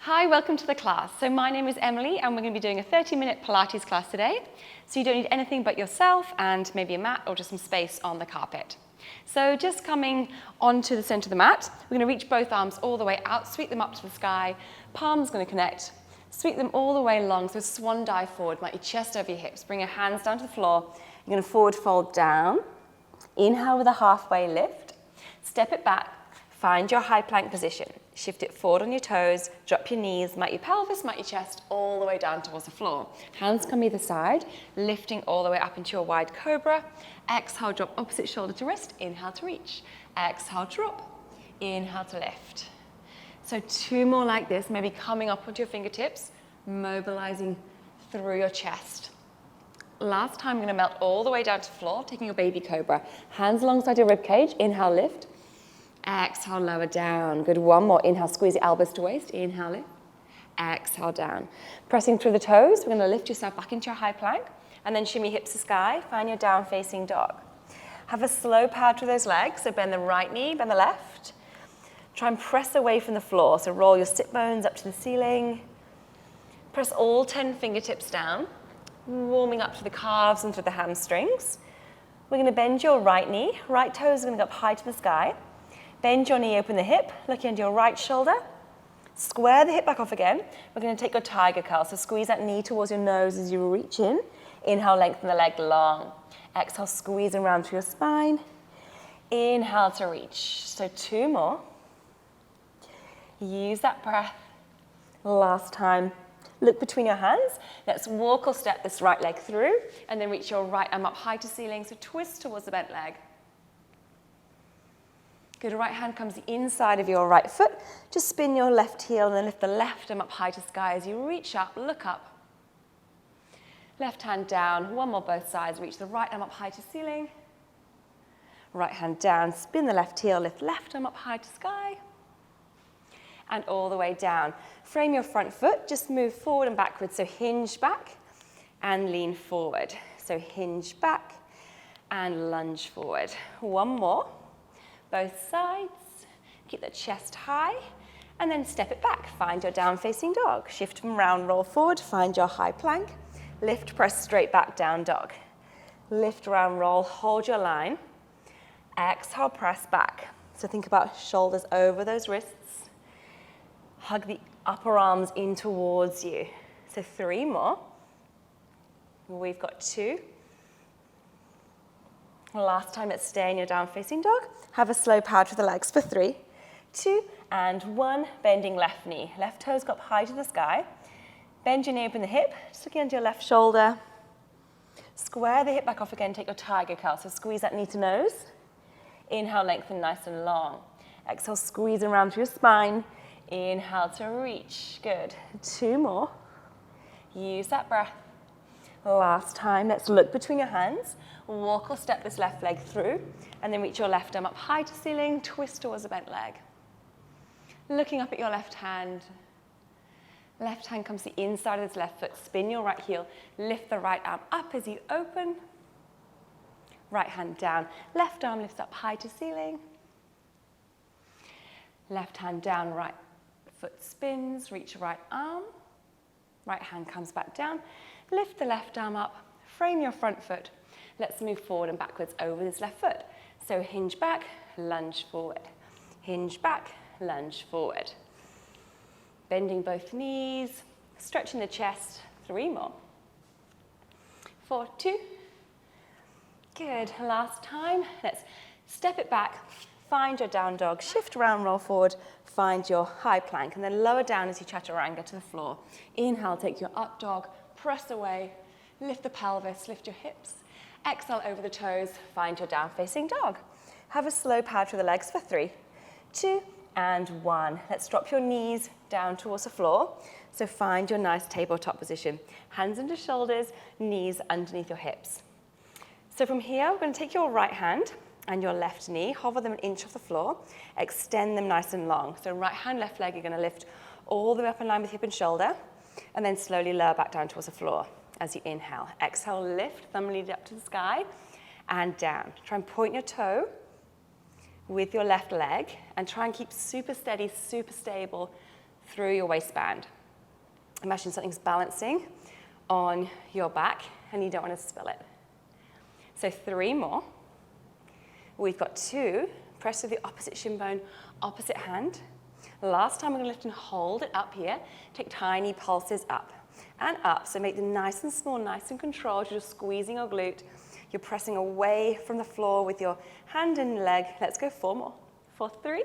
Hi, welcome to the class. So my name is Emily and we're going to be doing a 30-minute Pilates class today. So you don't need anything but yourself and maybe a mat or just some space on the carpet. So just coming onto the center of the mat, we're going to reach both arms all the way out, sweep them up to the sky, palms going to connect, sweep them all the way long, so swan dive forward, like your chest over your hips. Bring your hands down to the floor. You're going to forward fold down. Inhale with a halfway lift. Step it back. Find your high plank position. Shift it forward on your toes, drop your knees, mat your pelvis, mat your chest, all the way down towards the floor. Hands come either side, lifting all the way up into your wide cobra. Exhale, drop opposite shoulder to wrist, inhale to reach. Exhale, drop, inhale to lift. So 2 more like this, maybe coming up onto your fingertips, mobilizing through your chest. Last time, we're gonna melt all the way down to the floor, taking your baby cobra. Hands alongside your rib cage, inhale, lift. Exhale, lower down. Good, one more. Inhale, squeeze your elbows to waist. Inhale, lift. Exhale, down. Pressing through the toes, we're going to lift yourself back into your high plank and then shimmy hips to sky. Find your down facing dog. Have a slow power through those legs. So bend the right knee, bend the left. Try and press away from the floor. So roll your sit bones up to the ceiling. Press all 10 fingertips down, warming up to the calves and to the hamstrings. We're going to bend your right knee. Right toes are going to go up high to the sky. Bend your knee, open the hip, looking under your right shoulder. Square the hip back off again. We're going to take your tiger curl. So squeeze that knee towards your nose as you reach in. Inhale, lengthen the leg long. Exhale, squeeze around through your spine. Inhale to reach. So 2 more. Use that breath. Last time. Look between your hands. Let's walk or step this right leg through and then reach your right arm up high to ceiling. So twist towards the bent leg. Good, right hand comes the inside of your right foot. Just spin your left heel and then lift the left arm up high to sky as you reach up, look up. Left hand down, 1 more both sides, reach the right arm up high to ceiling. Right hand down, spin the left heel, lift left arm up high to sky. And all the way down. Frame your front foot, just move forward and backwards. So hinge back and lean forward. So hinge back and lunge forward. 1 more. Both sides, keep the chest high, and then step it back. Find your down-facing dog. Shift from round, roll forward, find your high plank. Lift, press straight back, down dog. Lift, round, roll, hold your line. Exhale, press back. So think about shoulders over those wrists. Hug the upper arms in towards you. So 3 more. We've got 2. Last time, let's stay in your down-facing dog. Have a slow power to the legs for 3, 2, and 1. Bending left knee. Left toes go up high to the sky. Bend your knee, open the hip. Just looking under your left shoulder. Square the hip back off again. Take your tiger curl. So squeeze that knee to nose. Inhale, lengthen nice and long. Exhale, squeeze around through your spine. Inhale to reach. Good. 2 more. Use that breath. Last time, let's look between your hands. Walk or step this left leg through, and then reach your left arm up high to ceiling, twist towards the bent leg. Looking up at your left hand. Left hand comes to the inside of this left foot. Spin your right heel. Lift the right arm up as you open. Right hand down. Left arm lifts up high to ceiling. Left hand down, right foot spins. Reach right arm. Right hand comes back down. Lift the left arm up. Frame your front foot. Let's move forward and backwards over this left foot. So hinge back, lunge forward. Hinge back, lunge forward. Bending both knees, stretching the chest. 3 more. 4, 2. Good, last time. Let's step it back, find your down dog, shift around, roll forward, find your high plank, and then lower down as you chaturanga to the floor. Inhale, take your up dog, press away, lift the pelvis, lift your hips. Exhale over the toes, find your down-facing dog. Have a slow power through the legs for 3, 2, and 1. Let's drop your knees down towards the floor. So find your nice tabletop position. Hands under shoulders, knees underneath your hips. So from here, we're going to take your right hand and your left knee, hover them an inch off the floor, extend them nice and long. So right hand, left leg, you're going to lift all the way up in line with hip and shoulder, and then slowly lower back down towards the floor. As you inhale, exhale, lift, thumb lead up to the sky and down. Try and point your toe with your left leg and try and keep super steady, super stable through your waistband. Imagine something's balancing on your back and you don't want to spill it. So 3 more. We've got 2. Press with the opposite shin bone, opposite hand. Last time, we're going to lift and hold it up here. Take tiny pulses up and up. So make them nice and small, nice and controlled. You're just squeezing your glute. You're pressing away from the floor with your hand and leg. Let's go 4 more. For 3,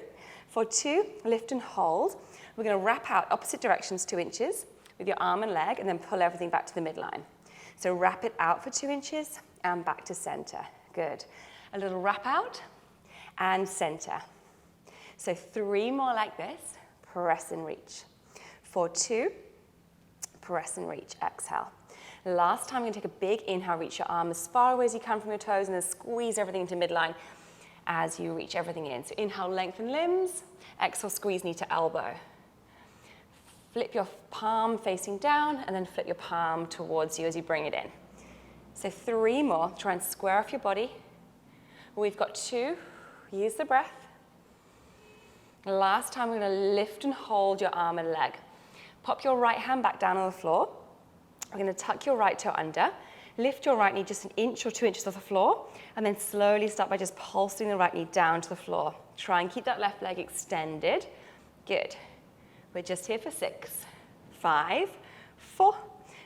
for 2, lift and hold. We're going to wrap out opposite directions 2 inches with your arm and leg, and then pull everything back to the midline. So wrap it out for 2 inches and back to center. Good. A little wrap out and center. So 3 more like this. Press and reach. For 2, press and reach. Exhale. Last time, we're going to take a big inhale. Reach your arm as far away as you can from your toes, and then squeeze everything into midline as you reach everything in. So inhale, lengthen limbs. Exhale, squeeze knee to elbow. Flip your palm facing down, and then flip your palm towards you as you bring it in. So 3 more. Try and square off your body. We've got 2. Use the breath. Last time, we're going to lift and hold your arm and leg. Pop your right hand back down on the floor. We're going to tuck your right toe under. Lift your right knee just 1 inch or 2 inches off the floor, and then slowly start by just pulsing the right knee down to the floor. Try and keep that left leg extended. Good. We're just here for 6, 5, 4,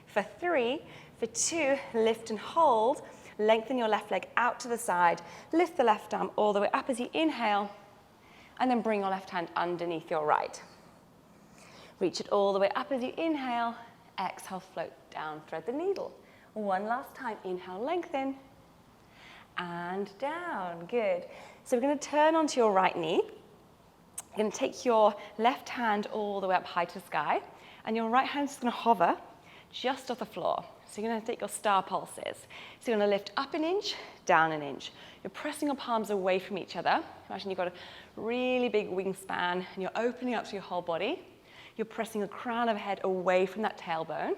for 3, for 2, lift and hold. Lengthen your left leg out to the side. Lift the left arm all the way up as you inhale, and then bring your left hand underneath your right. Reach it all the way up as you inhale. Exhale, float down, thread the needle. 1 last time. Inhale, lengthen, and down. Good. So we're going to turn onto your right knee. You're going to take your left hand all the way up high to the sky, and your right hand's going to hover just off the floor. So you're going to take your star pulses. So you're going to lift up 1 inch, down 1 inch. You're pressing your palms away from each other. Imagine you've got a really big wingspan, and you're opening up to your whole body. You're pressing the crown of the head away from that tailbone,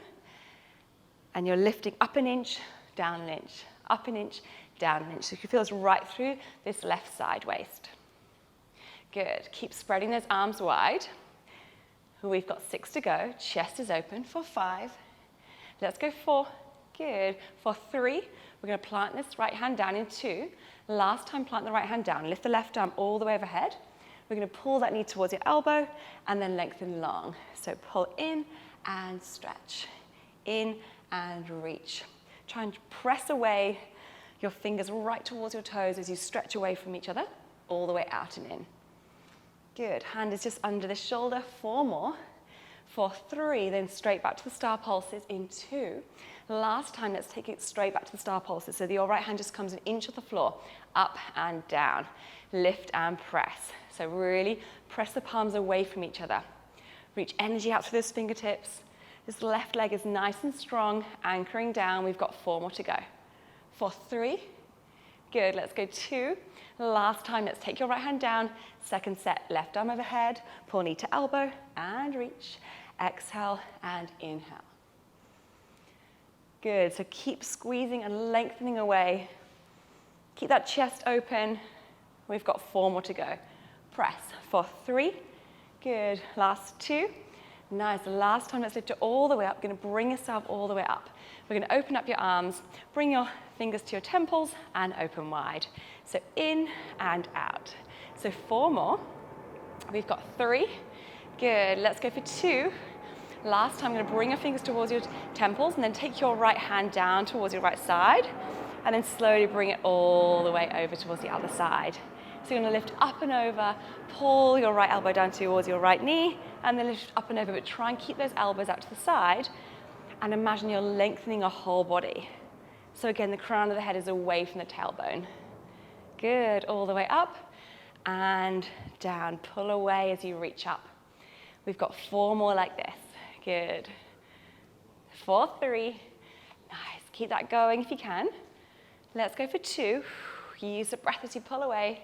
and you're lifting up 1 inch, down 1 inch, up 1 inch, down 1 inch. So you can feel this right through this left side waist. Good. Keep spreading those arms wide. We've got 6 to go. Chest is open for 5. Let's go 4. Good. For 3, we're going to plant this right hand down in 2. Last time, plant the right hand down. Lift the left arm all the way overhead. We're going to pull that knee towards your elbow and then lengthen long. So pull in and stretch. In and reach. Try and press away your fingers right towards your toes as you stretch away from each other, all the way out and in. Good. Hand is just under the shoulder. 4 more. For 3, then straight back to the star pulses in 2. Last time, let's take it straight back to the star pulses. So your right hand just comes 1 inch off the floor, up and down. Lift and press. So really press the palms away from each other. Reach energy out through those fingertips. This left leg is nice and strong, anchoring down. We've got 4 more to go. For 3. Good. Let's go 2. Last time, let's take your right hand down. Second set, left arm overhead. Pull knee to elbow and reach. Exhale and inhale. Good. So keep squeezing and lengthening away. Keep that chest open. We've got 4 more to go. Press for 3. Good. Last 2. Nice. Last time, let's lift it all the way up. You're going to bring yourself all the way up. We're going to open up your arms, bring your fingers to your temples, and open wide. So in and out. So 4 more. We've got 3. Good. Let's go for 2. Last time, I'm going to bring your fingers towards your temples, and then take your right hand down towards your right side, and then slowly bring it all the way over towards the other side. So you're going to lift up and over, pull your right elbow down towards your right knee, and then lift up and over, but try and keep those elbows out to the side, and imagine you're lengthening your whole body. So again, the crown of the head is away from the tailbone. Good. All the way up and down. Pull away as you reach up. We've got 4 more like this. Good. For 3. Nice. Keep that going if you can. Let's go for 2. Use the breath as you pull away.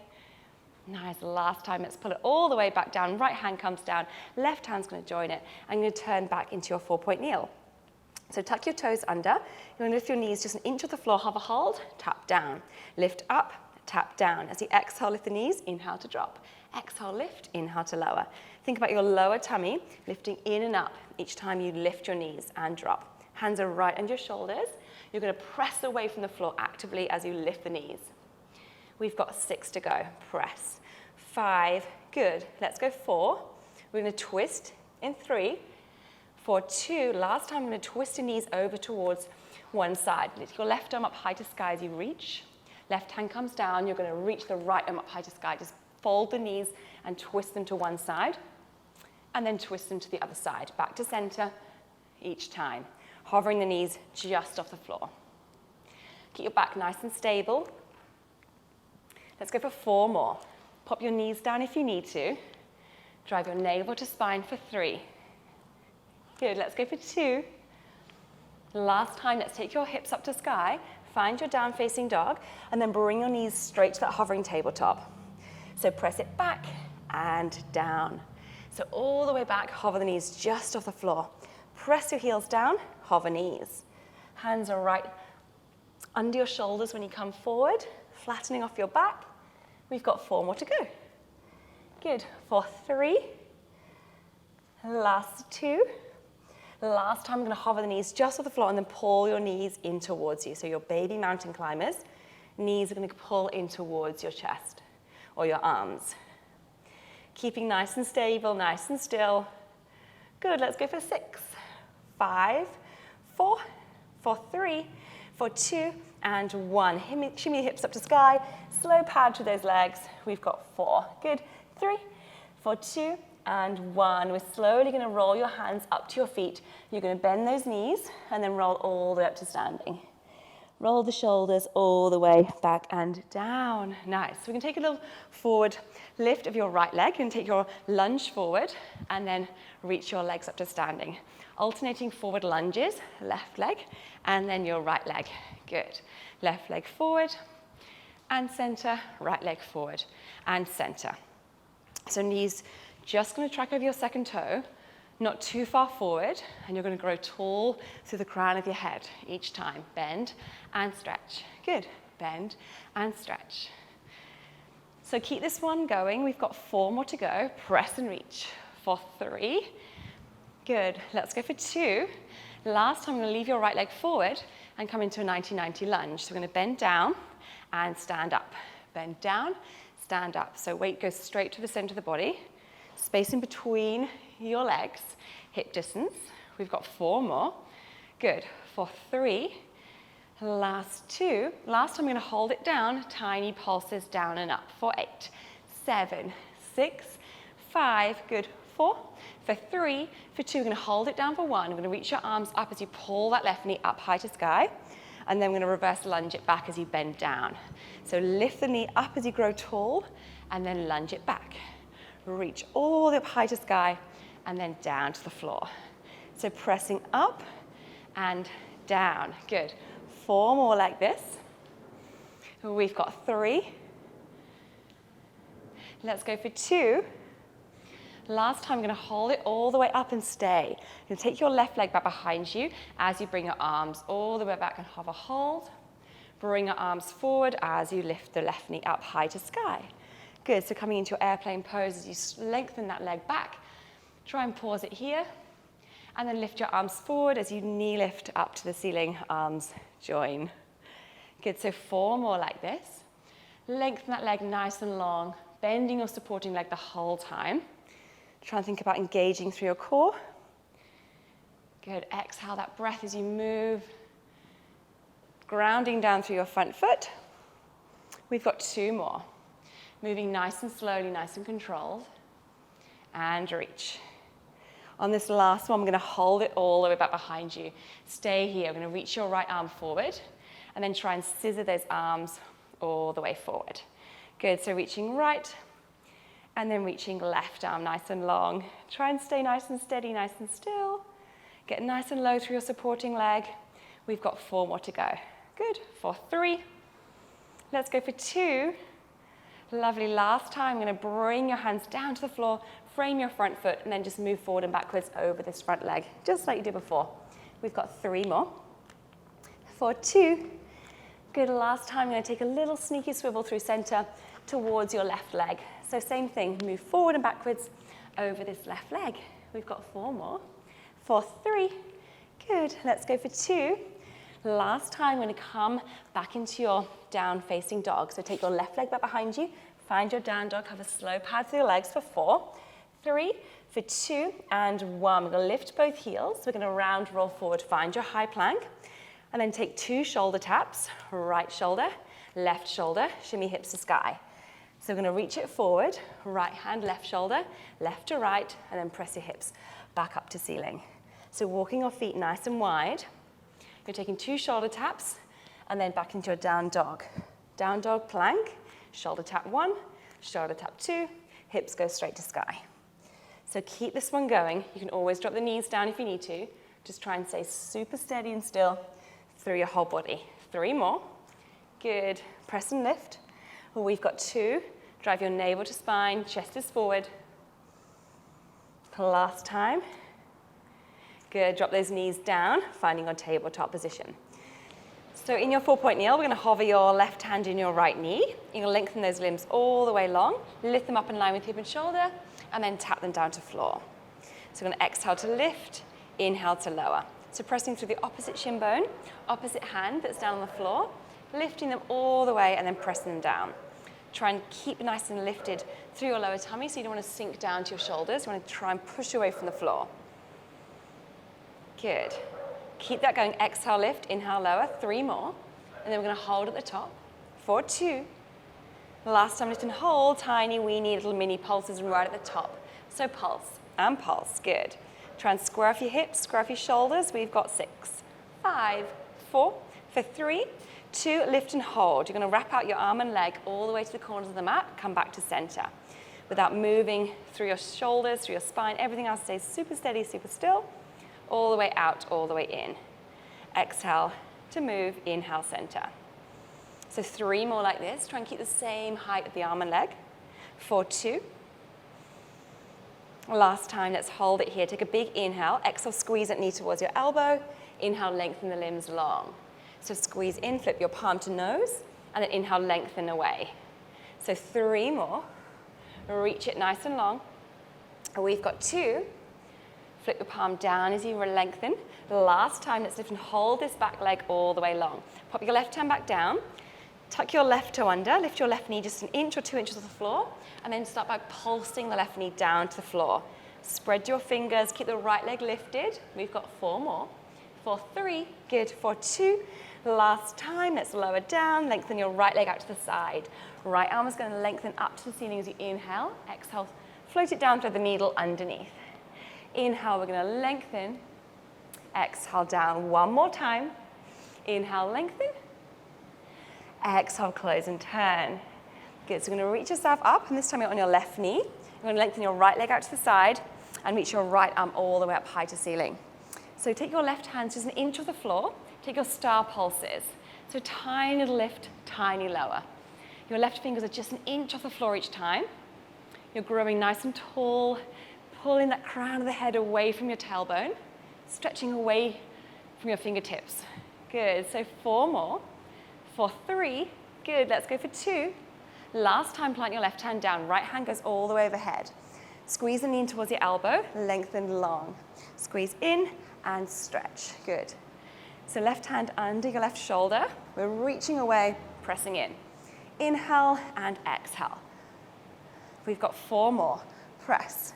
Nice. Last time, let's pull it all the way back down. Right hand comes down. Left hand's going to join it. I'm going to turn back into your 4-point kneel. So tuck your toes under. You're going to lift your knees just 1 inch off the floor. Hover, hold, tap down. Lift up, tap down. As you exhale, lift the knees. Inhale to drop. Exhale, lift, inhale to lower. Think about your lower tummy lifting in and up each time you lift your knees and drop. Hands are right under your shoulders. You're going to press away from the floor actively as you lift the knees. We've got 6 to go. Press. 5, good. Let's go 4. We're going to twist in 3. For 2, last time I'm going to twist your knees over towards one side. Lift your left arm up high to sky as you reach. Left hand comes down. You're going to reach the right arm up high to sky. Just fold the knees and twist them to one side. And then twist them to the other side. Back to center each time. Hovering the knees just off the floor. Keep your back nice and stable. Let's go for 4 more. Pop your knees down if you need to. Drive your navel to spine for 3. Good, let's go for 2. Last time, let's take your hips up to sky. Find your down facing dog and then bring your knees straight to that hovering tabletop. So press it back and down. So all the way back, hover the knees just off the floor. Press your heels down, hover knees. Hands are right under your shoulders when you come forward, flattening off your back. We've got 4 more to go. Good, for 3. Last 2. Last time, I'm going to hover the knees just off the floor and then pull your knees in towards you. So your baby mountain climbers, knees are going to pull in towards your chest or your arms. Keeping nice and stable, nice and still. Good, let's go for 6. 5, 4, for 3, for 2, and 1. Shimmy the hips up to sky. Slow pad through those legs. We've got 4. Good. 3, for 2, and 1. We're slowly going to roll your hands up to your feet. You're going to bend those knees and then roll all the way up to standing. Roll the shoulders all the way back and down. Nice. So we're going to take a little forward lift of your right leg. You're going to take your lunge forward and then reach your legs up to standing. Alternating forward lunges, left leg, and then your right leg. Good. Left leg forward and center, right leg forward and center. So knees just going to track over your second toe, not too far forward, and you're going to grow tall through the crown of your head each time. Bend and stretch. Good. Bend and stretch. So keep this one going. We've got 4 more to go. Press and reach. For 3. Good. Let's go for 2. Last time, I'm going to leave your right leg forward and come into a 90-90 lunge. So we're going to bend down and stand up. Bend down, stand up. So weight goes straight to the center of the body. Space in between your legs, hip distance. We've got 4 more. Good. For 3. Last 2. Last time, I'm going to hold it down. Tiny pulses down and up. For 8, 7, 6, 5. Good. 4. For 3. For 2. We're going to hold it down for 1. We're going to reach your arms up as you pull that left knee up high to sky. And then we're going to reverse lunge it back as you bend down. So lift the knee up as you grow tall, and then lunge it back. Reach all the way up high to sky, and then down to the floor. So pressing up and down. Good. 4 more like this. We've got 3. Let's go for 2. Last time, I'm going to hold it all the way up and stay. You're going to take your left leg back behind you as you bring your arms all the way back and hover, hold. Bring your arms forward as you lift the left knee up high to sky. Good, so coming into your airplane pose as you lengthen that leg back. Try and pause it here. And then lift your arms forward as you knee lift up to the ceiling, arms join. Good, so 4 more like this. Lengthen that leg nice and long, bending your supporting leg the whole time. Try and think about engaging through your core. Good, exhale that breath as you move. Grounding down through your front foot. We've got 2 more. Moving nice and slowly, nice and controlled. And reach. On this last one, we're going to hold it all the way back behind you. Stay here. We're going to reach your right arm forward and then try and scissor those arms all the way forward. Good, so reaching right and then reaching left arm nice and long. Try and stay nice and steady, nice and still. Get nice and low through your supporting leg. We've got 4 more to go. Good, for 3. Let's go for 2. Lovely, last time, I'm going to bring your hands down to the floor, frame your front foot, and then just move forward and backwards over this front leg, just like you did before. We've got 3 more. For 2. Good, last time, I'm going to take a little sneaky swivel through center towards your left leg. So same thing, move forward and backwards over this left leg. We've got 4 more. For 3, good. Let's go for 2. Last time, we're gonna come back into your down facing dog. So take your left leg back behind you, find your down dog, have a slow pad through your legs for 4, 3, for 2, and 1. We're gonna lift both heels. We're gonna round roll forward, find your high plank, and then take 2 shoulder taps, right shoulder, left shoulder, shimmy hips to sky. So we're gonna reach it forward, right hand, left shoulder, left to right, and then press your hips back up to ceiling. So walking your feet nice and wide. You're taking 2 shoulder taps, and then back into your down dog. Down dog plank, shoulder tap 1, shoulder tap 2, hips go straight to sky. So keep this one going. You can always drop the knees down if you need to. Just try and stay super steady and still through your whole body. 3 more. Good. Press and lift. Well, we've got 2. Drive your navel to spine, chest is forward. Last time. Good. Drop those knees down, finding your tabletop position. So in your 4-point kneel, we're going to hover your left hand in your right knee. You're going to lengthen those limbs all the way long, lift them up in line with hip and shoulder, and then tap them down to floor. So we're going to exhale to lift, inhale to lower. So pressing through the opposite shin bone, opposite hand that's down on the floor, lifting them all the way and then pressing them down. Try and keep nice and lifted through your lower tummy, so you don't want to sink down to your shoulders. You want to try and push away from the floor. Good. Keep that going. Exhale, lift, inhale, lower. 3 more. And then we're going to hold at the top for 2. Last time, lift and hold. Tiny, weeny, little mini pulses right at the top. So pulse and pulse. Good. Try and square off your hips, square off your shoulders. We've got 6, 5, 4, for 3, 2, lift and hold. You're going to wrap out your arm and leg all the way to the corners of the mat. Come back to center. Without moving through your shoulders, through your spine, everything else stays super steady, super still. All the way out, all the way in. Exhale to move, inhale, center. So 3 more like this. Try and keep the same height of the arm and leg. For 2. Last time, let's hold it here. Take a big inhale. Exhale, squeeze that knee towards your elbow. Inhale, lengthen the limbs long. So squeeze in, flip your palm to nose, and then inhale, lengthen away. So 3 more. Reach it nice and long. We've got 2. Flip your palm down as you lengthen. Last time, let's lift and hold this back leg all the way long. Pop your left hand back down. Tuck your left toe under. Lift your left knee just 1 inch or 2 inches off the floor. And then start by pulsing the left knee down to the floor. Spread your fingers. Keep the right leg lifted. We've got 4 more. For 3. Good. For 2. Last time, let's lower down. Lengthen your right leg out to the side. Right arm is going to lengthen up to the ceiling as you inhale. Exhale. Float it down, thread the needle underneath. Inhale, we're going to lengthen. Exhale, down 1 more time. Inhale, lengthen. Exhale, close and turn. Good, so you're going to reach yourself up, and this time you're on your left knee. You're going to lengthen your right leg out to the side and reach your right arm all the way up high to ceiling. So take your left hand just 1 inch off the floor. Take your star pulses. So tiny little lift, tiny lower. Your left fingers are just 1 inch off the floor each time. You're growing nice and tall, pulling that crown of the head away from your tailbone, stretching away from your fingertips. Good, so 4 more. For 3, good, let's go for 2. Last time, plant your left hand down. Right hand goes all the way overhead. Squeeze the knee in towards your elbow, lengthen long. Squeeze in and stretch, good. So left hand under your left shoulder. We're reaching away, pressing in. Inhale and exhale. We've got 4 more. Press.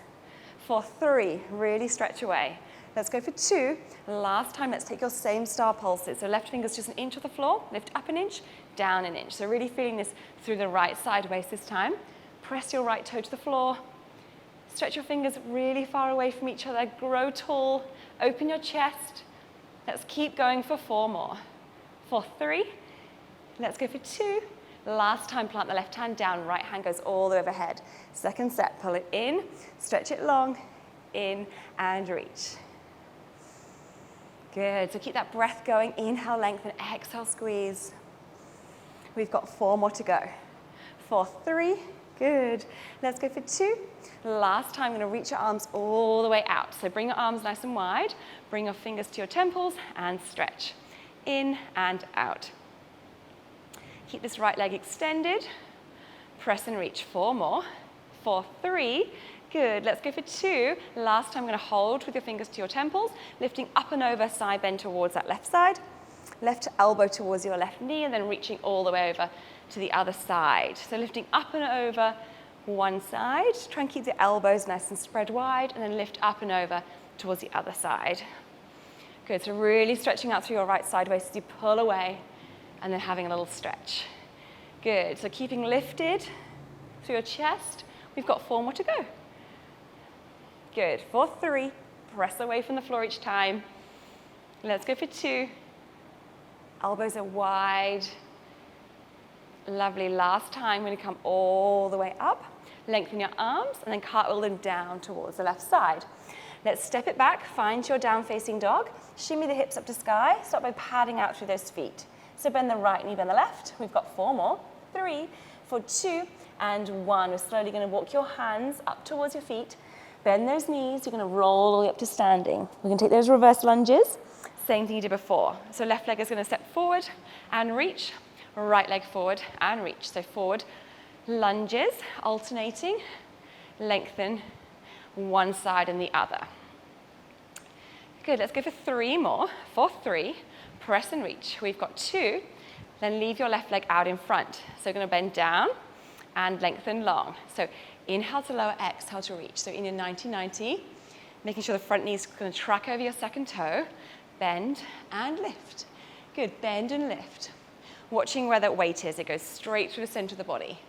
For 3, really stretch away. Let's go for 2. Last time, let's take your same star pulses. So left finger's just 1 inch off the floor. Lift up 1 inch, down 1 inch. So really feeling this through the right side waist this time. Press your right toe to the floor. Stretch your fingers really far away from each other. Grow tall. Open your chest. Let's keep going for 4 more. For 3. Let's go for 2. Last time, plant the left hand down. Right hand goes all the way overhead. Second set, pull it in. Stretch it long. In and reach. Good, so keep that breath going. Inhale, lengthen, exhale, squeeze. We've got 4 more to go. For 3, good. Let's go for 2. Last time, I'm gonna reach your arms all the way out. So bring your arms nice and wide. Bring your fingers to your temples and stretch. In and out. Keep this right leg extended. Press and reach. 4 more. for 3. Good, let's go for 2. Last time, I'm going to hold with your fingers to your temples, lifting up and over, side bend towards that left side. Left elbow towards your left knee, and then reaching all the way over to the other side. So lifting up and over one side. Try and keep the elbows nice and spread wide, and then lift up and over towards the other side. Good, so really stretching out through your right side waist as you pull away, and then having a little stretch. Good, so keeping lifted through your chest. We've got 4 more to go. Good, for 3. Press away from the floor each time. Let's go for 2. Elbows are wide. Lovely, last time, we're going to come all the way up. Lengthen your arms, and then cartwheel them down towards the left side. Let's step it back, find your down-facing dog. Shimmy the hips up to sky. Start by padding out through those feet. So bend the right knee, bend the left. We've got 4 more. 3, for 2, and 1. We're slowly going to walk your hands up towards your feet. Bend those knees. You're going to roll all the way up to standing. We're going to take those reverse lunges. Same thing you did before. So left leg is going to step forward and reach. Right leg forward and reach. So forward lunges, alternating, lengthen one side and the other. Good, let's go for 3 more. For 3, press and reach. We've got 2, then leave your left leg out in front. So you're going to bend down and lengthen long. So inhale to lower, exhale to reach. So in your 90-90, making sure the front knee is going to track over your second toe. Bend and lift. Good, bend and lift. Watching where that weight is, it goes straight through the center of the body.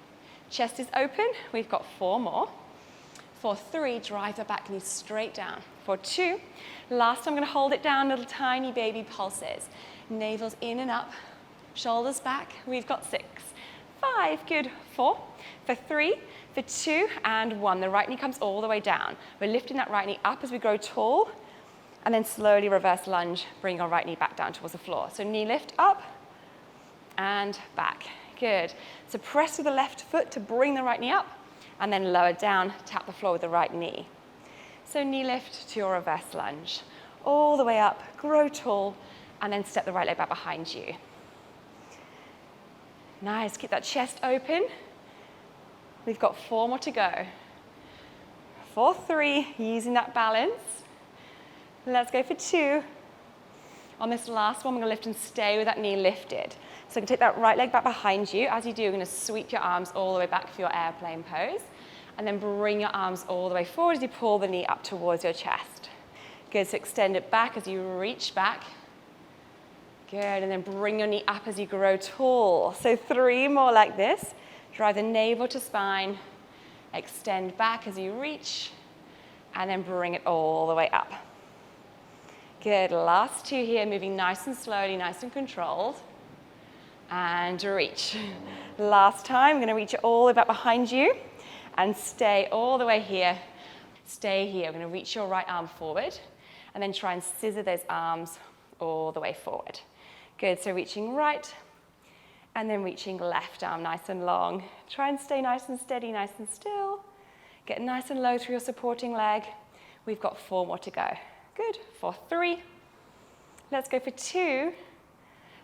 Chest is open, we've got 4 more. For 3, drive the back knee straight down. For 2, last I'm going to hold it down, little tiny baby pulses. Navel's in and up, shoulders back, we've got 6. 5, good, 4. For 3, for 2, and 1. The right knee comes all the way down. We're lifting that right knee up as we grow tall, and then slowly reverse lunge, bring your right knee back down towards the floor. So knee lift up and back. Good. So press with the left foot to bring the right knee up, and then lower down, tap the floor with the right knee. So knee lift to your reverse lunge. All the way up, grow tall, and then step the right leg back behind you. Nice, keep that chest open. We've got 4 more to go. For 3, using that balance. Let's go for 2. On this last one, we're going to lift and stay with that knee lifted. So you can take that right leg back behind you. As you do, you're going to sweep your arms all the way back for your airplane pose. And then bring your arms all the way forward as you pull the knee up towards your chest. Good, so extend it back as you reach back. Good, and then bring your knee up as you grow tall. So 3 more like this. Drive the navel to spine. Extend back as you reach. And then bring it all the way up. Good, last 2 here, moving nice and slowly, nice and controlled. And reach. Last time, I'm going to reach it all the way back behind you. And stay all the way here. Stay here. We're going to reach your right arm forward. And then try and scissor those arms all the way forward. Good, so reaching right. And then reaching left arm nice and long. Try and stay nice and steady, nice and still. Get nice and low through your supporting leg. We've got 4 more to go. Good, for 3. Let's go for 2.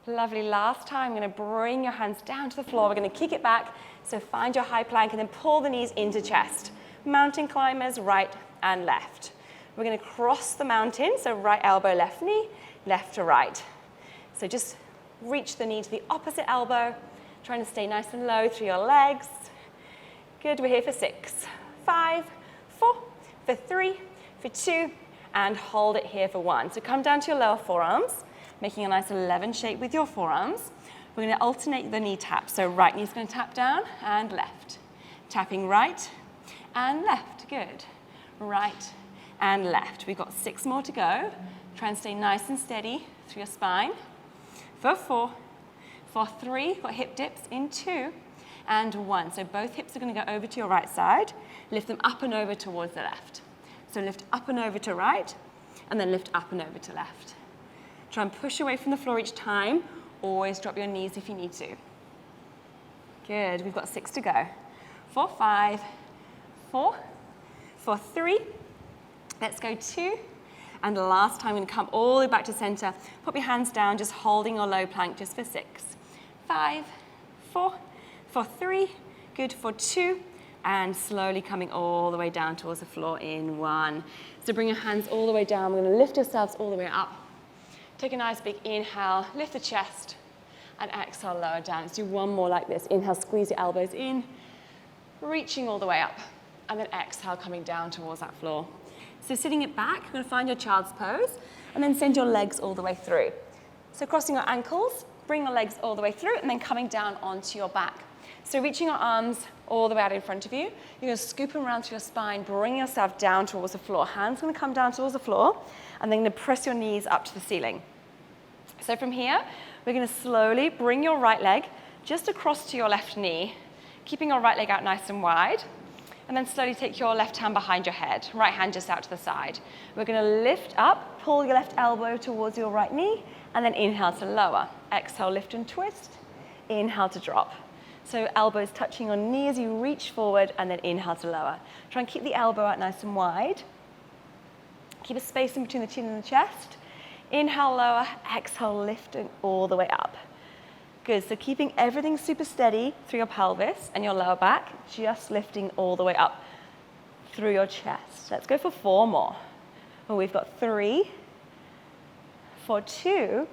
Lovely, last time, I'm going to bring your hands down to the floor. We're going to kick it back. So find your high plank and then pull the knees into chest. Mountain climbers, right and left. We're going to cross the mountain, so right elbow, left knee, left to right. So just reach the knee to the opposite elbow, trying to stay nice and low through your legs. Good, we're here for 6, 5, 4, for 3, for 2, and hold it here for 1. So come down to your lower forearms, making a nice 11 shape with your forearms. We're going to alternate the knee taps. So right knee's going to tap down and left. Tapping right and left. Good. Right and left. We've got 6 more to go. Try and stay nice and steady through your spine. For 4. For 3, got hip dips in 2 and 1. So both hips are going to go over to your right side. Lift them up and over towards the left. So lift up and over to right, and then lift up and over to left. Try and push away from the floor each time. Always drop your knees if you need to. Good, we've got 6 to go. For 5, 4, for 3, let's go 2, and the last time, we're going to come all the way back to center. Put your hands down, just holding your low plank just for 6. 5, 4, for 3, good, for 2, and slowly coming all the way down towards the floor in 1. So bring your hands all the way down. We're going to lift yourselves all the way up. Take a nice big inhale, lift the chest, and exhale, lower down. Let's do one more like this. Inhale, squeeze your elbows in, reaching all the way up, and then exhale, coming down towards that floor. So sitting it back, you're going to find your child's pose, and then send your legs all the way through. So crossing your ankles, bring your legs all the way through, and then coming down onto your back. So reaching your arms all the way out in front of you, you're going to scoop them around through your spine, bring yourself down towards the floor. Hands going to come down towards the floor, and then you're going to press your knees up to the ceiling. So from here, we're going to slowly bring your right leg just across to your left knee, keeping your right leg out nice and wide, and then slowly take your left hand behind your head, right hand just out to the side. We're going to lift up, pull your left elbow towards your right knee, and then inhale to lower. Exhale, lift and twist, inhale to drop. So elbows touching your knee as you reach forward, and then inhale to lower. Try and keep the elbow out nice and wide. Keep a space in between the chin and the chest. Inhale, lower, exhale, lifting all the way up. Good, so keeping everything super steady through your pelvis and your lower back, just lifting all the way up through your chest. Let's go for 4 more. Well, we've got 3, for 2.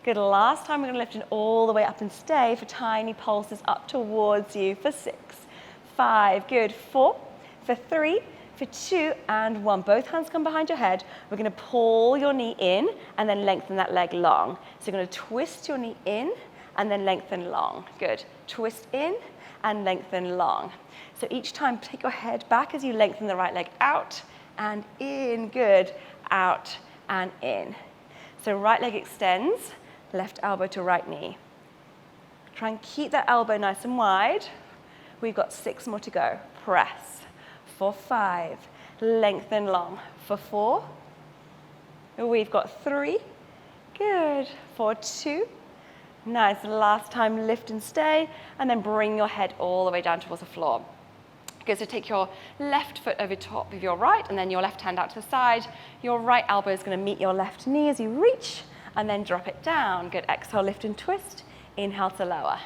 Good, last time we're going to lift it all the way up and stay for tiny pulses up towards you for 6, 5, good, 4, for 3, for 2, and 1. Both hands come behind your head. We're going to pull your knee in and then lengthen that leg long. So you're going to twist your knee in and then lengthen long. Good. Twist in and lengthen long. So each time, take your head back as you lengthen the right leg out and in. Good. Out and in. So right leg extends, left elbow to right knee. Try and keep that elbow nice and wide. We've got 6 more to go. Press. For 5, lengthen long. For 4, we've got 3, good. For 2, nice. Last time, lift and stay, and then bring your head all the way down towards the floor. Good, so take your left foot over top of your right, and then your left hand out to the side. Your right elbow is going to meet your left knee as you reach, and then drop it down. Good, exhale, lift and twist. Inhale to lower.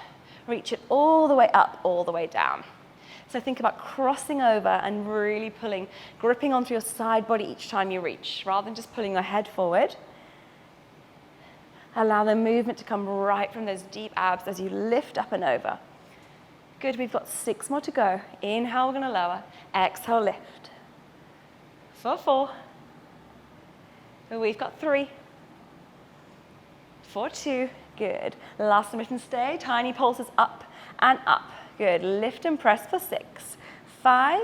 Reach it all the way up, all the way down. So think about crossing over and really pulling, gripping onto your side body each time you reach, rather than just pulling your head forward. Allow the movement to come right from those deep abs as you lift up and over. Good, we've got 6 more to go. Inhale, we're going to lower. Exhale, lift. For 4. We've got 3. For 2. Good. Last submission, stay. Tiny pulses up and up. Good, lift and press for 6, 5,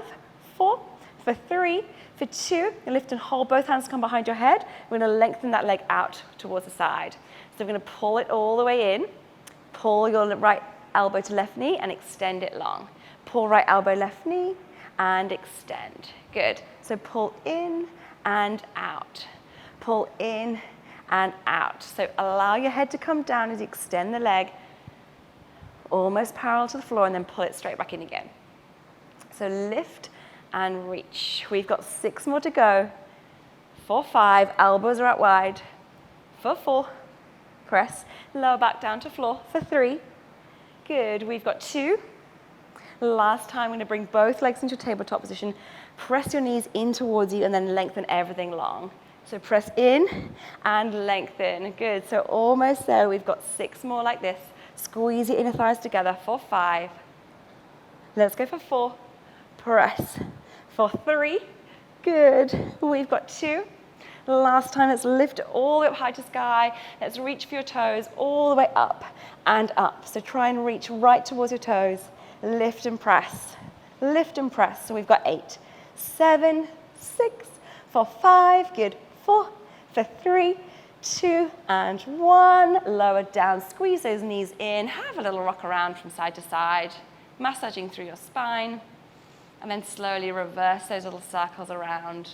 4, for 3, for 2, lift and hold, both hands come behind your head. We're going to lengthen that leg out towards the side. So we're going to pull it all the way in, pull your right elbow to left knee and extend it long. Pull right elbow, left knee, and extend. Good, so pull in and out, pull in and out. So allow your head to come down as you extend the leg, almost parallel to the floor, and then pull it straight back in again. So lift and reach. We've got 6 more to go. For 5, elbows are out wide. For 4, press, lower back down to floor. For 3, good. We've got 2. Last time, we're going to bring both legs into tabletop position. Press your knees in towards you and then lengthen everything long. So press in and lengthen. Good. So almost there. We've got 6 more like this. Squeeze your inner thighs together for 5. Let's go for 4. Press. For 3. Good. We've got 2. Last time, let's lift all the way up high to sky. Let's reach for your toes all the way up and up. So try and reach right towards your toes. Lift and press. Lift and press. So we've got 8, 7, 6, for 5. Good. 4, for 3, 2, and 1. Lower down, squeeze those knees in. Have a little rock around from side to side, massaging through your spine. And then slowly reverse those little circles around.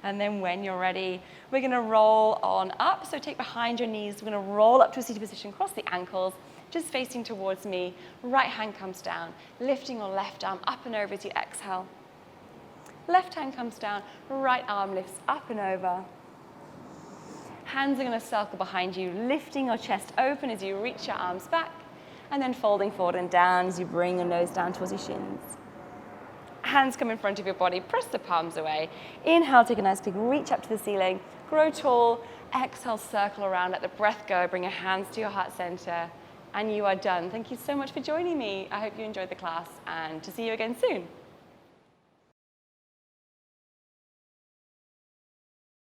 And then when you're ready, we're going to roll on up. So take behind your knees. We're going to roll up to a seated position, cross the ankles, just facing towards me. Right hand comes down, lifting your left arm up and over as you exhale. Left hand comes down, right arm lifts up and over. Hands are going to circle behind you, lifting your chest open as you reach your arms back, and then folding forward and down as you bring your nose down towards your shins. hands come in front of your body, press the palms away. Inhale, take a nice big reach up to the ceiling, grow tall. Exhale, circle around, let the breath go, bring your hands to your heart center, and you are done. Thank you so much for joining me. I hope you enjoyed the class, and to see you again soon.